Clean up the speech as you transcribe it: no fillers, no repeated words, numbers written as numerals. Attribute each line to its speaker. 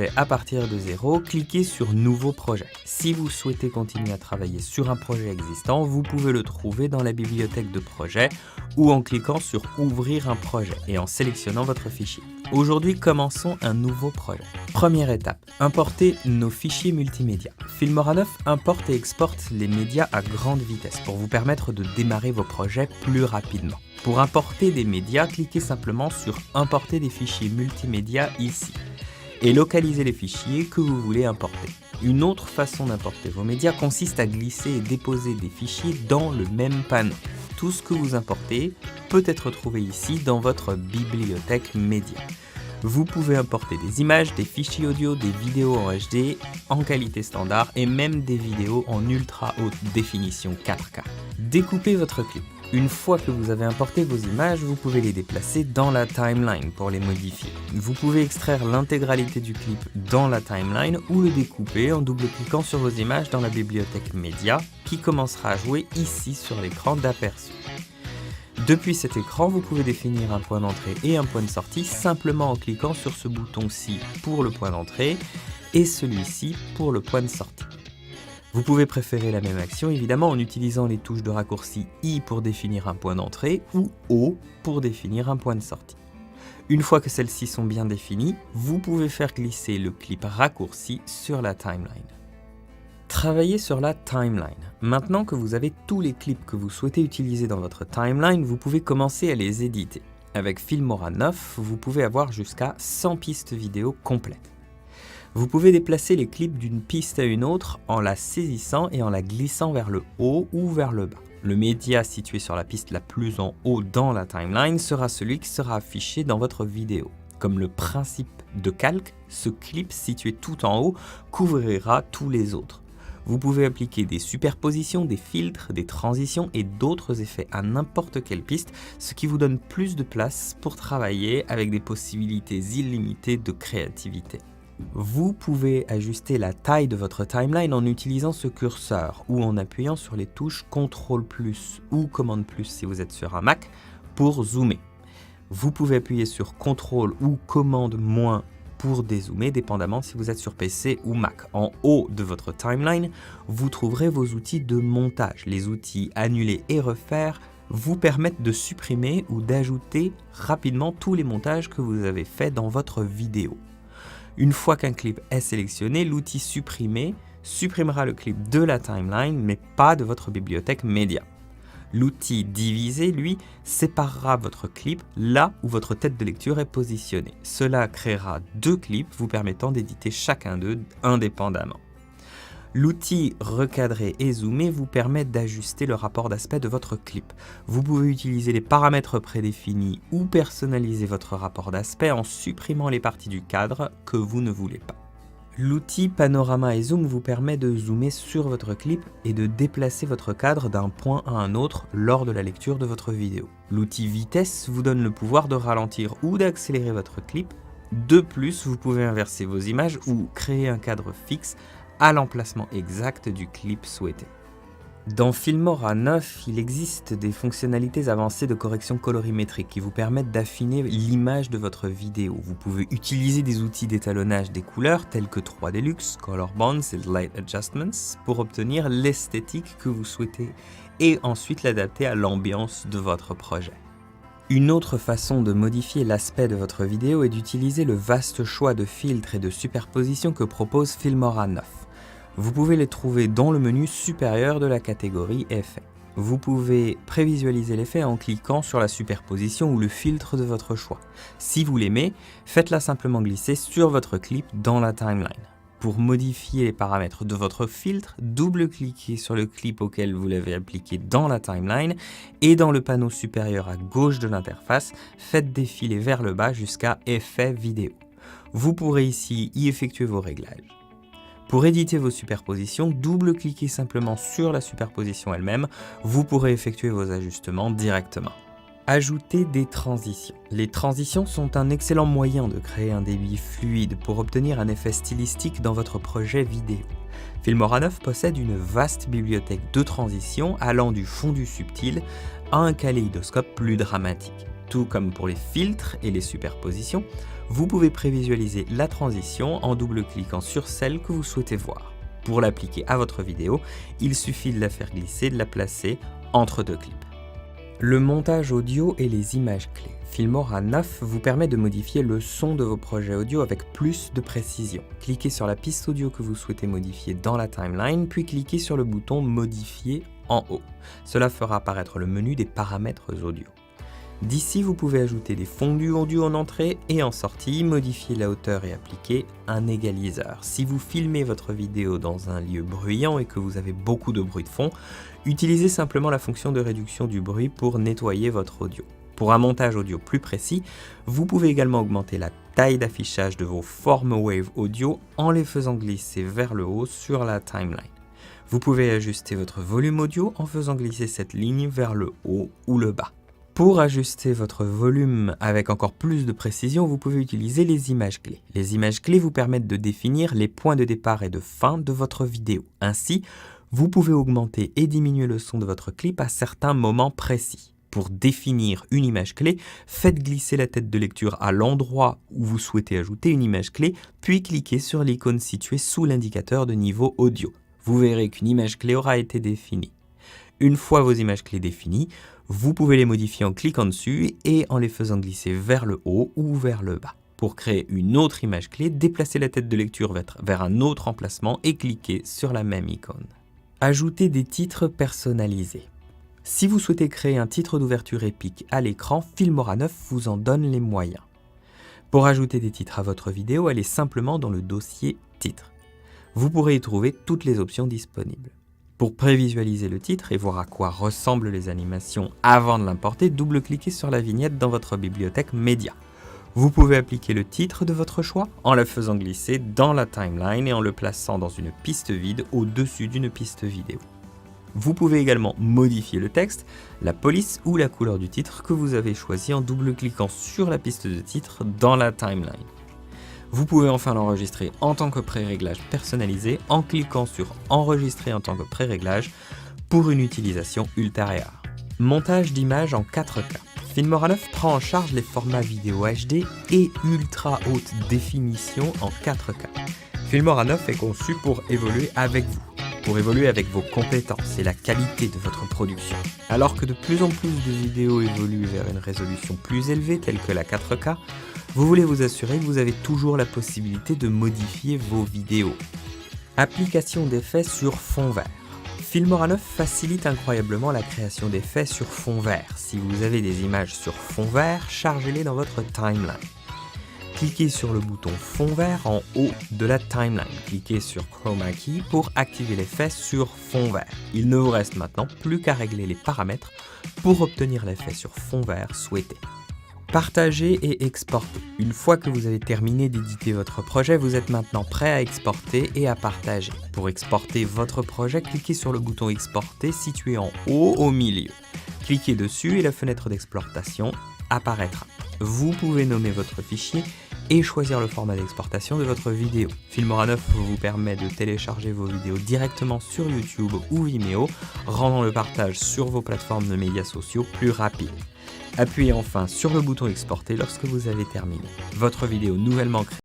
Speaker 1: projet à partir de zéro, cliquez sur Nouveau projet. Si vous souhaitez continuer à travailler sur un projet existant, vous pouvez le trouver dans la bibliothèque de projet ou en cliquant sur Ouvrir un projet et en sélectionnant votre fichier. Aujourd'hui, commençons un nouveau projet. Première étape, importer nos fichiers multimédia. Filmora 9 importe et exporte les médias à grande vitesse pour vous permettre de démarrer vos projets plus rapidement. Pour importer des médias, cliquez simplement sur Importer des fichiers multimédia ici et localisez les fichiers que vous voulez importer. Une autre façon d'importer vos médias consiste à glisser et déposer des fichiers dans le même panneau. Tout ce que vous importez peut être trouvé ici dans votre bibliothèque média. Vous pouvez importer des images, des fichiers audio, des vidéos en HD, en qualité standard et même des vidéos en ultra haute définition 4K. Découpez votre clip. Une fois que vous avez importé vos images, vous pouvez les déplacer dans la timeline pour les modifier. Vous pouvez extraire l'intégralité du clip dans la timeline ou le découper en double-cliquant sur vos images dans la bibliothèque média qui commencera à jouer ici sur l'écran d'aperçu. Depuis cet écran, vous pouvez définir un point d'entrée et un point de sortie simplement en cliquant sur ce bouton-ci pour le point d'entrée et celui-ci pour le point de sortie. Vous pouvez préférer la même action évidemment en utilisant les touches de raccourci I pour définir un point d'entrée ou O pour définir un point de sortie. Une fois que celles-ci sont bien définies, vous pouvez faire glisser le clip raccourci sur la timeline. Travaillez sur la timeline. Maintenant que vous avez tous les clips que vous souhaitez utiliser dans votre timeline, vous pouvez commencer à les éditer. Avec Filmora 9, vous pouvez avoir jusqu'à 100 pistes vidéo complètes. Vous pouvez déplacer les clips d'une piste à une autre en la saisissant et en la glissant vers le haut ou vers le bas. Le média situé sur la piste la plus en haut dans la timeline sera celui qui sera affiché dans votre vidéo. Comme le principe de calque, ce clip situé tout en haut couvrira tous les autres. Vous pouvez appliquer des superpositions, des filtres, des transitions et d'autres effets à n'importe quelle piste, ce qui vous donne plus de place pour travailler avec des possibilités illimitées de créativité. Vous pouvez ajuster la taille de votre timeline en utilisant ce curseur ou en appuyant sur les touches CTRL+ ou Commande+ si vous êtes sur un Mac pour zoomer. Vous pouvez appuyer sur CTRL ou Commande- pour dézoomer, dépendamment si vous êtes sur PC ou Mac. En haut de votre timeline, vous trouverez vos outils de montage. Les outils Annuler et Refaire vous permettent de supprimer ou d'ajouter rapidement tous les montages que vous avez faits dans votre vidéo. Une fois qu'un clip est sélectionné, l'outil Supprimer supprimera le clip de la timeline, mais pas de votre bibliothèque média. L'outil Diviser, lui, séparera votre clip là où votre tête de lecture est positionnée. Cela créera deux clips vous permettant d'éditer chacun d'eux indépendamment. L'outil Recadrer et Zoomer vous permet d'ajuster le rapport d'aspect de votre clip. Vous pouvez utiliser les paramètres prédéfinis ou personnaliser votre rapport d'aspect en supprimant les parties du cadre que vous ne voulez pas. L'outil Panorama et Zoom vous permet de zoomer sur votre clip et de déplacer votre cadre d'un point à un autre lors de la lecture de votre vidéo. L'outil Vitesse vous donne le pouvoir de ralentir ou d'accélérer votre clip. De plus, vous pouvez inverser vos images ou créer un cadre fixe à l'emplacement exact du clip souhaité. Dans Filmora 9, il existe des fonctionnalités avancées de correction colorimétrique qui vous permettent d'affiner l'image de votre vidéo. Vous pouvez utiliser des outils d'étalonnage des couleurs tels que 3D Luxe, Color Bonds et Light Adjustments pour obtenir l'esthétique que vous souhaitez et ensuite l'adapter à l'ambiance de votre projet. Une autre façon de modifier l'aspect de votre vidéo est d'utiliser le vaste choix de filtres et de superpositions que propose Filmora 9. Vous pouvez les trouver dans le menu supérieur de la catégorie Effets. Vous pouvez prévisualiser l'effet en cliquant sur la superposition ou le filtre de votre choix. Si vous l'aimez, faites-la simplement glisser sur votre clip dans la timeline. Pour modifier les paramètres de votre filtre, double-cliquez sur le clip auquel vous l'avez appliqué dans la timeline et dans le panneau supérieur à gauche de l'interface, faites défiler vers le bas jusqu'à Effets vidéo. Vous pourrez ici y effectuer vos réglages. Pour éditer vos superpositions, double-cliquez simplement sur la superposition elle-même, vous pourrez effectuer vos ajustements directement. Ajoutez des transitions. Les transitions sont un excellent moyen de créer un débit fluide pour obtenir un effet stylistique dans votre projet vidéo. Filmora 9 possède une vaste bibliothèque de transitions allant du fondu subtil à un kaléidoscope plus dramatique. Tout comme pour les filtres et les superpositions, vous pouvez prévisualiser la transition en double-cliquant sur celle que vous souhaitez voir. Pour l'appliquer à votre vidéo, il suffit de la faire glisser, de la placer entre deux clips. Le montage audio et les images clés. Filmora 9 vous permet de modifier le son de vos projets audio avec plus de précision. Cliquez sur la piste audio que vous souhaitez modifier dans la timeline, puis cliquez sur le bouton « Modifier » en haut. Cela fera apparaître le menu des paramètres audio. D'ici, vous pouvez ajouter des fondus audio en entrée et en sortie, modifier la hauteur et appliquer un égaliseur. Si vous filmez votre vidéo dans un lieu bruyant et que vous avez beaucoup de bruit de fond, utilisez simplement la fonction de réduction du bruit pour nettoyer votre audio. Pour un montage audio plus précis, vous pouvez également augmenter la taille d'affichage de vos formes wave audio en les faisant glisser vers le haut sur la timeline. Vous pouvez ajuster votre volume audio en faisant glisser cette ligne vers le haut ou le bas. Pour ajuster votre volume avec encore plus de précision, vous pouvez utiliser les images clés. Les images clés vous permettent de définir les points de départ et de fin de votre vidéo. Ainsi, vous pouvez augmenter et diminuer le son de votre clip à certains moments précis. Pour définir une image clé, faites glisser la tête de lecture à l'endroit où vous souhaitez ajouter une image clé, puis cliquez sur l'icône située sous l'indicateur de niveau audio. Vous verrez qu'une image clé aura été définie. Une fois vos images clés définies, vous pouvez les modifier en cliquant dessus et en les faisant glisser vers le haut ou vers le bas. Pour créer une autre image clé, déplacez la tête de lecture vers un autre emplacement et cliquez sur la même icône. Ajoutez des titres personnalisés. Si vous souhaitez créer un titre d'ouverture épique à l'écran, Filmora 9 vous en donne les moyens. Pour ajouter des titres à votre vidéo, allez simplement dans le dossier Titres. Vous pourrez y trouver toutes les options disponibles. Pour prévisualiser le titre et voir à quoi ressemblent les animations avant de l'importer, double-cliquez sur la vignette dans votre bibliothèque Média. Vous pouvez appliquer le titre de votre choix en le faisant glisser dans la timeline et en le plaçant dans une piste vide au-dessus d'une piste vidéo. Vous pouvez également modifier le texte, la police ou la couleur du titre que vous avez choisi en double-cliquant sur la piste de titre dans la timeline. Vous pouvez enfin l'enregistrer en tant que pré-réglage personnalisé en cliquant sur « Enregistrer en tant que pré-réglage » pour une utilisation ultérieure. Montage d'images en 4K. Filmora 9 prend en charge les formats vidéo HD et ultra haute définition en 4K. Filmora 9 est conçu pour évoluer avec vous, pour évoluer avec vos compétences et la qualité de votre production. Alors que de plus en plus de vidéos évoluent vers une résolution plus élevée telle que la 4K, vous voulez vous assurer que vous avez toujours la possibilité de modifier vos vidéos. Application d'effets sur fond vert. Filmora 9 facilite incroyablement la création d'effets sur fond vert. Si vous avez des images sur fond vert, chargez-les dans votre timeline. Cliquez sur le bouton fond vert en haut de la timeline. Cliquez sur Chroma Key pour activer l'effet sur fond vert. Il ne vous reste maintenant plus qu'à régler les paramètres pour obtenir l'effet sur fond vert souhaité. Partager et exporter. Une fois que vous avez terminé d'éditer votre projet, vous êtes maintenant prêt à exporter et à partager. Pour exporter votre projet, cliquez sur le bouton exporter situé en haut au milieu. Cliquez dessus et la fenêtre d'exportation apparaîtra. Vous pouvez nommer votre fichier et choisir le format d'exportation de votre vidéo. Filmora 9 vous permet de télécharger vos vidéos directement sur YouTube ou Vimeo, rendant le partage sur vos plateformes de médias sociaux plus rapide. Appuyez enfin sur le bouton exporter lorsque vous avez terminé. Votre vidéo nouvellement créée